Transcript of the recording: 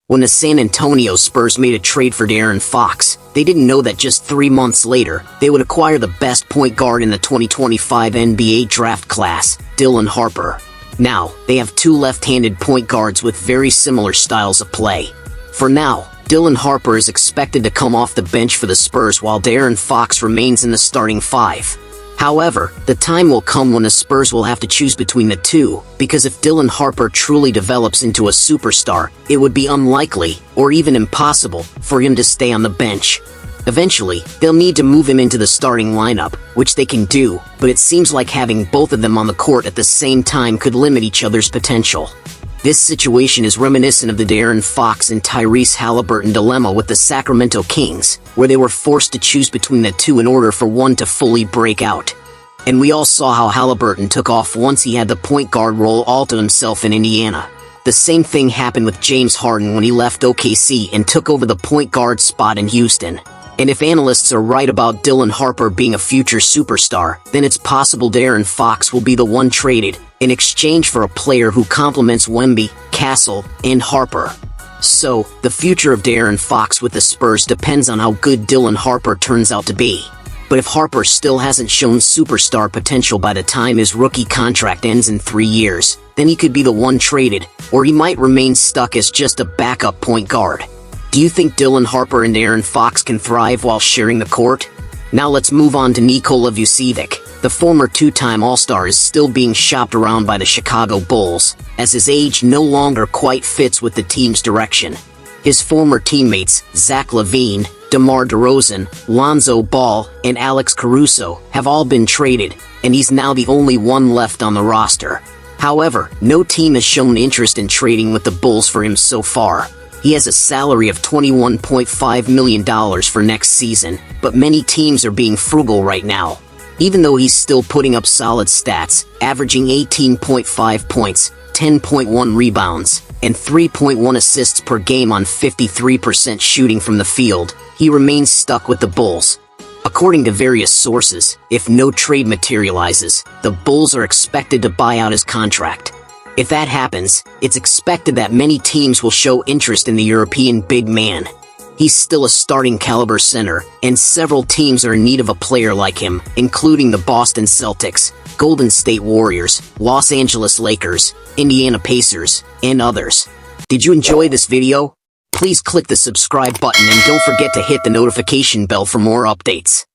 When the San Antonio Spurs made a trade for De'Aaron Fox, they didn't know that just 3 months later, they would acquire the best point guard in the 2025 NBA draft class, Dillan Harper. Now, they have two left-handed point guards with very similar styles of play. For now, Dillan Harper is expected to come off the bench for the Spurs while De'Aaron Fox remains in the starting five. However, the time will come when the Spurs will have to choose between the two, because if Dillan Harper truly develops into a superstar, it would be unlikely, or even impossible, for him to stay on the bench. Eventually, they'll need to move him into the starting lineup, which they can do, but it seems like having both of them on the court at the same time could limit each other's potential. This situation is reminiscent of the De'Aaron Fox and Tyrese Halliburton dilemma with the Sacramento Kings, where they were forced to choose between the two in order for one to fully break out. And we all saw how Halliburton took off once he had the point guard role all to himself in Indiana. The same thing happened with James Harden when he left OKC and took over the point guard spot in Houston. And if analysts are right about Dillan Harper being a future superstar, then it's possible De'Aaron Fox will be the one traded, in exchange for a player who complements Wemby, Castle, and Harper. So, the future of De'Aaron Fox with the Spurs depends on how good Dillan Harper turns out to be. But if Harper still hasn't shown superstar potential by the time his rookie contract ends in 3 years, then he could be the one traded, or he might remain stuck as just a backup point guard. Do you think Dillan Harper and De'Aaron Fox can thrive while sharing the court? Now let's move on to Nikola Vucevic. The former two-time All-Star is still being shopped around by the Chicago Bulls, as his age no longer quite fits with the team's direction. His former teammates, Zach LaVine, DeMar DeRozan, Lonzo Ball, and Alex Caruso, have all been traded, and he's now the only one left on the roster. However, no team has shown interest in trading with the Bulls for him so far. He has a salary of $21.5 million for next season, but many teams are being frugal right now. Even though he's still putting up solid stats, averaging 18.5 points, 10.1 rebounds, and 3.1 assists per game on 53% shooting from the field, he remains stuck with the Bulls. According to various sources, if no trade materializes, the Bulls are expected to buy out his contract. If that happens, it's expected that many teams will show interest in the European big man. He's still a starting caliber center, and several teams are in need of a player like him, including the Boston Celtics, Golden State Warriors, Los Angeles Lakers, Indiana Pacers, and others. Did you enjoy this video? Please click the subscribe button and don't forget to hit the notification bell for more updates.